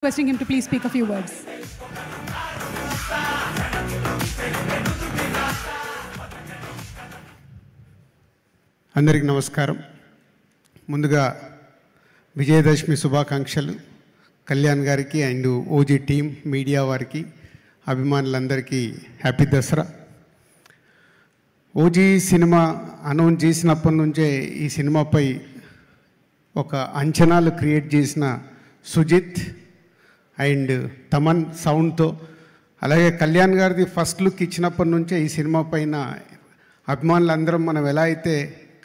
Requesting him to please speak a few words. అందరికీ నమస్కారం. ముందుగా విజయదశమి శుభాకాంక్షలు కళ్యాణ్ గారికి అండ్ ఓజీ టీం మీడియా వారికి అభిమానులందరికీ happy Dasara. OG cinema announce చేసినప్పటి నుంచే ఈ సినిమాపై ఒక అంచనాలు క్రియేట్ చేసిన సుజిత్ అండ్ తమన్ సౌండ్తో, అలాగే కళ్యాణ్ గారిది ఫస్ట్ లుక్ ఇచ్చినప్పటి నుంచే ఈ సినిమా పైన అభిమానులందరం మనం ఎలా అయితే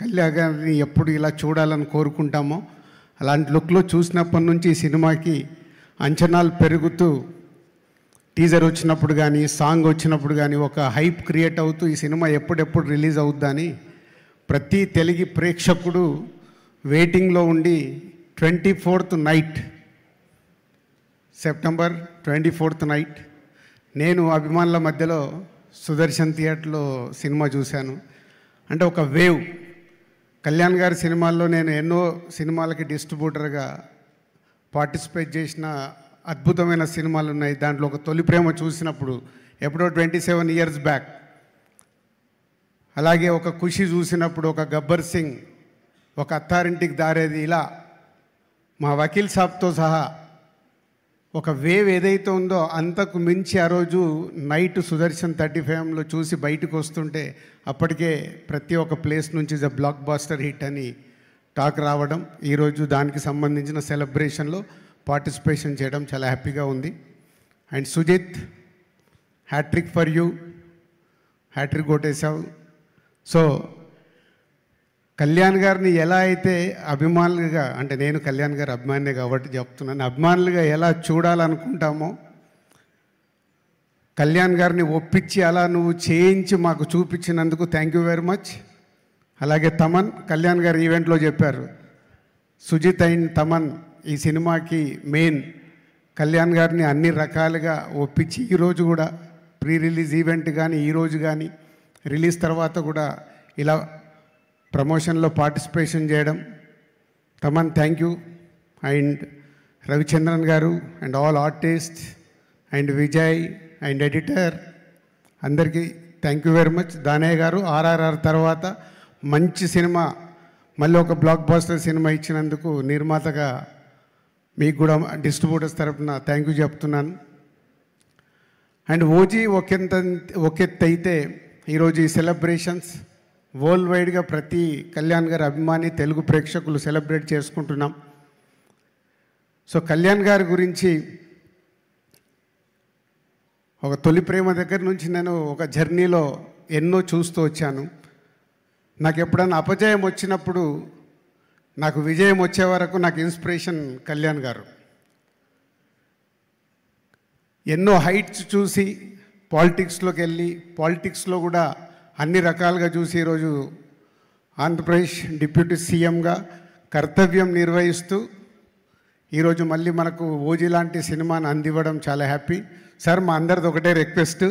కళ్యాణ్ గారిని ఎప్పుడు ఇలా చూడాలని కోరుకుంటామో అలాంటి లుక్లో చూసినప్పటి నుంచి ఈ సినిమాకి అంచనాలు పెరుగుతూ టీజర్ వచ్చినప్పుడు కానీ సాంగ్ వచ్చినప్పుడు కానీ ఒక హైప్ క్రియేట్ అవుతూ ఈ సినిమా ఎప్పుడెప్పుడు రిలీజ్ అవుద్దని ప్రతి తెలుగు ప్రేక్షకుడు వెయిటింగ్లో ఉండి 24th night, September 24th night నేను అభిమానుల మధ్యలో సుదర్శన్ థియేటర్లో సినిమా చూశాను. అంటే ఒక వేవ్. కళ్యాణ్ గారి సినిమాల్లో నేను ఎన్నో సినిమాలకి డిస్ట్రిబ్యూటర్గా పార్టిసిపేట్ చేసిన అద్భుతమైన సినిమాలు ఉన్నాయి. దాంట్లో ఒక తొలి ప్రేమ చూసినప్పుడు ఎప్పుడో 27 years బ్యాక్, అలాగే ఒక ఖుషి చూసినప్పుడు, ఒక గబ్బర్ సింగ్, ఒక అత్తారింటికి దారేది, ఇలా మా వకీల్ సాబ్తో సహా ఒక వేవ్ ఏదైతే ఉందో అంతకు మించి ఆ రోజు నైట్ సుదర్శన్ 35లో చూసి బయటకు వస్తుంటే అప్పటికే ప్రతి ఒక్క ప్లేస్ నుంచి బ్లాక్ బాస్టర్ హిట్ అని టాక్ రావడం, ఈరోజు దానికి సంబంధించిన సెలబ్రేషన్లో పార్టిసిపేషన్ చేయడం చాలా హ్యాపీగా ఉంది. And Sujeeth, hattrick for you, hattrick కొట్టేశావు. సో కళ్యాణ్ గారిని ఎలా అయితే అభిమానులుగా, అంటే నేను కళ్యాణ్ గారి అభిమానినే కాబట్టి చెప్తున్నాను, అభిమానులుగా ఎలా చూడాలనుకుంటామో కళ్యాణ్ గారిని ఒప్పించి అలా నువ్వు చేయించి మాకు చూపించినందుకు థ్యాంక్ యూ వెరీ మచ్. అలాగే తమన్, కళ్యాణ్ గారు ఈవెంట్లో చెప్పారు, సుజిత్ అండ్ తమన్ ఈ సినిమాకి మెయిన్. కళ్యాణ్ గారిని అన్ని రకాలుగా ఒప్పించి ఈరోజు కూడా ప్రీ రిలీజ్ ఈవెంట్ కానీ ఈరోజు కానీ రిలీజ్ తర్వాత కూడా ఇలా ప్రమోషన్లో పార్టిసిపేషన్ చేయడం. Thaman thank you. And Ravichandran గారు and all artist and Vijay and editor అందరికీ thank you very much. Danayya గారు RRR తర్వాత మంచి సినిమా, మళ్ళీ ఒక బ్లాక్ బాస్టర్ సినిమా ఇచ్చినందుకు నిర్మాతగా మీకు కూడా డిస్ట్రిబ్యూటర్స్ తరఫున థ్యాంక్ యూ చెప్తున్నాను. అండ్ ఓజీ ఒకెత్తు అయితే ఈరోజు ఈ సెలబ్రేషన్స్ వరల్డ్ వైడ్గా ప్రతి కళ్యాణ్ గారి అభిమాని తెలుగు ప్రేక్షకులు సెలబ్రేట్ చేసుకుంటున్నాం. సో కళ్యాణ్ గారి గురించి ఒక తొలి ప్రేమ దగ్గర నుంచి నేను ఒక జర్నీలో ఎన్నో చూస్తూ వచ్చాను. నాకు ఎప్పుడైనా అపజయం వచ్చినప్పుడు నాకు విజయం వచ్చే వరకు నాకు ఇన్స్పిరేషన్ కళ్యాణ్ గారు. ఎన్నో హైట్స్ చూసి పాలిటిక్స్లోకి వెళ్ళి పాలిటిక్స్లో కూడా అన్ని రకాలుగా చూసి ఈరోజు ఆంధ్రప్రదేశ్ డిప్యూటీ సీఎంగా కర్తవ్యం నిర్వహిస్తూ ఈరోజు మళ్ళీ మనకు ఓజీ లాంటి సినిమాను అందివ్వడం చాలా హ్యాపీ. సార్, మా అందరిది ఒకటే రిక్వెస్ట్,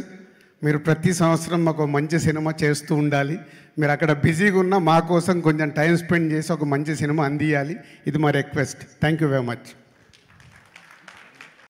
మీరు ప్రతి సంవత్సరం మాకు మంచి సినిమా చేస్తూ ఉండాలి. మీరు అక్కడ బిజీగా ఉన్నా మా కోసం కొంచెం టైం స్పెండ్ చేసి ఒక మంచి సినిమా అందియాలి. ఇది మా request. Thank you very much.